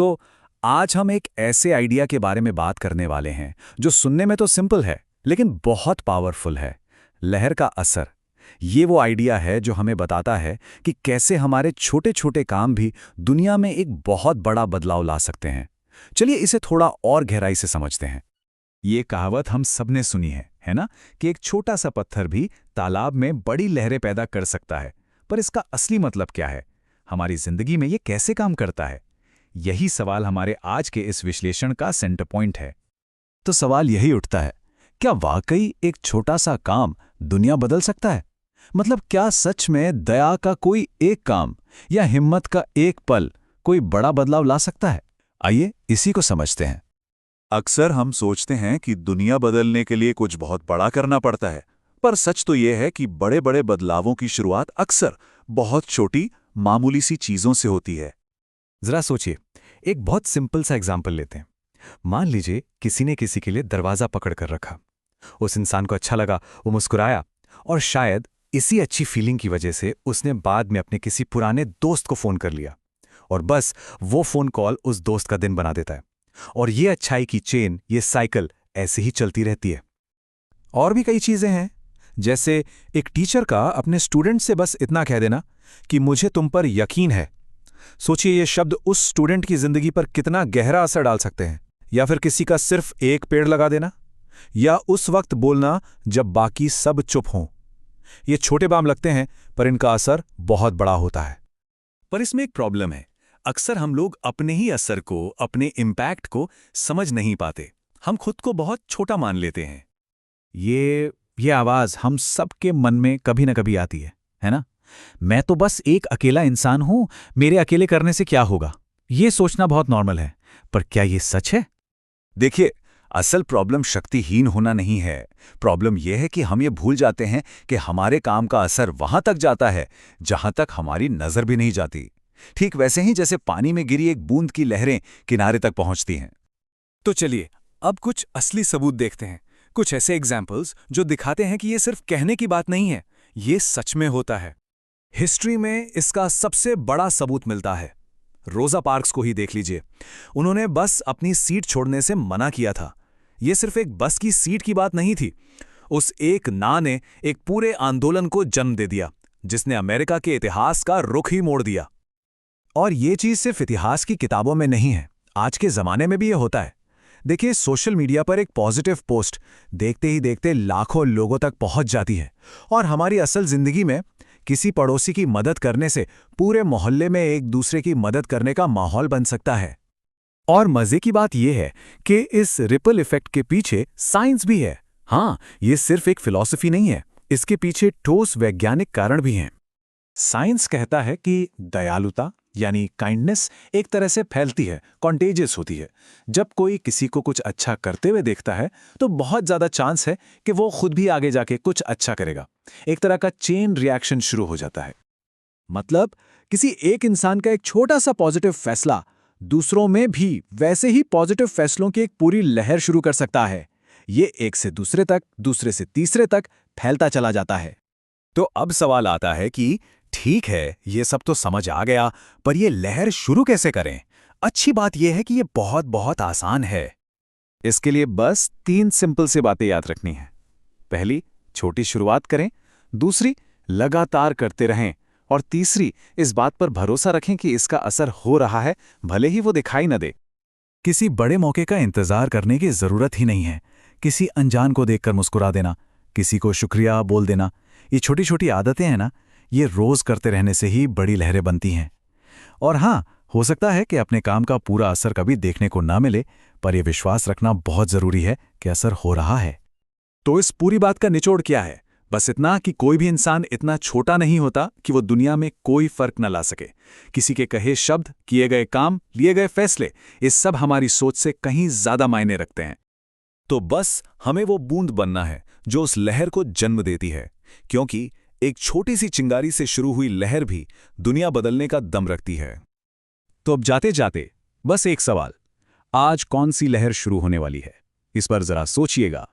तो आज हम एक ऐसे आइडिया के बारे में बात करने वाले हैं जो सुनने में तो सिंपल है लेकिन बहुत पावरफुल है। लहर का असर। ये वो आइडिया है जो हमें बताता है कि कैसे हमारे छोटे छोटे काम भी दुनिया में एक बहुत बड़ा बदलाव ला सकते हैं। चलिए इसे थोड़ा और गहराई से समझते हैं। ये कहावत हम सबने सुनी है ना, कि एक छोटा सा पत्थर भी तालाब में बड़ी लहरें पैदा कर सकता है। पर इसका असली मतलब क्या है? हमारी जिंदगी में ये कैसे काम करता है? यही सवाल हमारे आज के इस विश्लेषण का सेंटर पॉइंट है। तो सवाल यही उठता है, क्या वाकई एक छोटा सा काम दुनिया बदल सकता है? मतलब क्या सच में दया का कोई एक काम या हिम्मत का एक पल कोई बड़ा बदलाव ला सकता है? आइए इसी को समझते हैं। अक्सर हम सोचते हैं कि दुनिया बदलने के लिए कुछ बहुत बड़ा करना पड़ता है, पर सच तो यह है कि बड़े बड़े बदलावों की शुरुआत अक्सर बहुत छोटी मामूली सी चीजों से होती है। जरा सोचिए, एक बहुत सिंपल सा एग्जाम्पल लेते हैं। मान लीजिए किसी ने किसी के लिए दरवाजा पकड़ कर रखा। उस इंसान को अच्छा लगा, वो मुस्कुराया, और शायद इसी अच्छी फीलिंग की वजह से उसने बाद में अपने किसी पुराने दोस्त को फोन कर लिया। और बस वो फोन कॉल उस दोस्त का दिन बना देता है। और ये अच्छाई की चेन, ये साइकिल ऐसे ही चलती रहती है। और भी कई चीजें हैं, जैसे एक टीचर का अपने स्टूडेंट से बस इतना कह देना कि मुझे तुम पर यकीन है। सोचिए ये शब्द उस स्टूडेंट की जिंदगी पर कितना गहरा असर डाल सकते हैं। या फिर किसी का सिर्फ एक पेड़ लगा देना, या उस वक्त बोलना जब बाकी सब चुप हों। ये छोटे काम लगते हैं, पर इनका असर बहुत बड़ा होता है। पर इसमें एक प्रॉब्लम है। अक्सर हम लोग अपने ही असर को, अपने इम्पैक्ट को समझ नहीं पाते। हम खुद को बहुत छोटा मान लेते हैं। ये आवाज हम सबके मन में कभी ना कभी आती है ना? मैं तो बस एक अकेला इंसान हूं, मेरे अकेले करने से क्या होगा? ये सोचना बहुत नॉर्मल है, पर क्या ये सच है? देखिए, असल प्रॉब्लम शक्तिहीन होना नहीं है। प्रॉब्लम यह है कि हम ये भूल जाते हैं कि हमारे काम का असर वहां तक जाता है जहां तक हमारी नजर भी नहीं जाती। ठीक वैसे ही जैसे पानी में गिरी एक बूंद की लहरें किनारे तक पहुंचती हैं। तो चलिए अब कुछ असली सबूत देखते हैं, कुछ ऐसे एग्जाम्पल्स जो दिखाते हैं कि ये सिर्फ कहने की बात नहीं है, ये सच में होता है। हिस्ट्री में इसका सबसे बड़ा सबूत मिलता है। रोजा पार्क्स को ही देख लीजिए। उन्होंने बस अपनी सीट छोड़ने से मना किया था। ये सिर्फ एक बस की सीट की बात नहीं थी। उस एक ना ने एक पूरे आंदोलन को जन्म दे दिया, जिसने अमेरिका के इतिहास का रुख ही मोड़ दिया। और ये चीज सिर्फ इतिहास की किताबों में नहीं है, आज के जमाने में भी ये होता है। देखिए, सोशल मीडिया पर एक पॉजिटिव पोस्ट देखते ही देखते लाखों लोगों तक पहुंच जाती है, और हमारी असल जिंदगी में किसी पड़ोसी की मदद करने से पूरे मोहल्ले में एक दूसरे की मदद करने का माहौल बन सकता है। और मजे की बात यह है कि इस रिपल इफेक्ट के पीछे साइंस भी है। हाँ, ये सिर्फ एक फिलॉसफी नहीं है, इसके पीछे ठोस वैज्ञानिक कारण भी हैं। साइंस कहता है कि दयालुता यानी काइंडनेस एक तरह से फैलती है, कॉन्टेजियस होती है। जब कोई किसी को कुछ अच्छा करते हुए देखता है तो बहुत ज्यादा चांस है कि वो खुद भी आगे जाके कुछ अच्छा करेगा। एक तरह का चेन रिएक्शन शुरू हो जाता है। मतलब किसी एक इंसान का एक छोटा सा पॉजिटिव फैसला दूसरों में भी वैसे ही पॉजिटिव फैसलों की एक पूरी लहर शुरू कर सकता है। ये एक से दूसरे तक, दूसरे से तीसरे तक फैलता चला जाता है। तो अब सवाल आता है कि ठीक है, ये सब तो समझ आ गया, पर ये लहर शुरू कैसे करें? अच्छी बात यह है कि ये बहुत बहुत आसान है। इसके लिए बस 3 सिंपल सी बातें याद रखनी है। पहली, छोटी शुरुआत करें। दूसरी, लगातार करते रहें। और तीसरी, इस बात पर भरोसा रखें कि इसका असर हो रहा है, भले ही वो दिखाई न दे। किसी बड़े मौके का इंतजार करने की जरूरत ही नहीं है। किसी अनजान को देखकर मुस्कुरा देना, किसी को शुक्रिया बोल देना, ये छोटी छोटी आदतें हैं ना, ये रोज करते रहने से ही बड़ी लहरें बनती हैं। और हाँ, हो सकता है कि अपने काम का पूरा असर कभी देखने को ना मिले, पर यह विश्वास रखना बहुत जरूरी है कि असर हो रहा है। तो इस पूरी बात का निचोड़ क्या है? बस इतना कि कोई भी इंसान इतना छोटा नहीं होता कि वो दुनिया में कोई फर्क न ला सके। किसी के कहे शब्द, किए गए काम, लिए गए फैसले, ये सब हमारी सोच से कहीं ज्यादा मायने रखते हैं। तो बस हमें वो बूंद बनना है जो उस लहर को जन्म देती है, क्योंकि एक छोटी सी चिंगारी से शुरू हुई लहर भी दुनिया बदलने का दम रखती है। तो अब जाते जाते बस एक सवाल, आज कौन सी लहर शुरू होने वाली है? इस पर जरा सोचिएगा।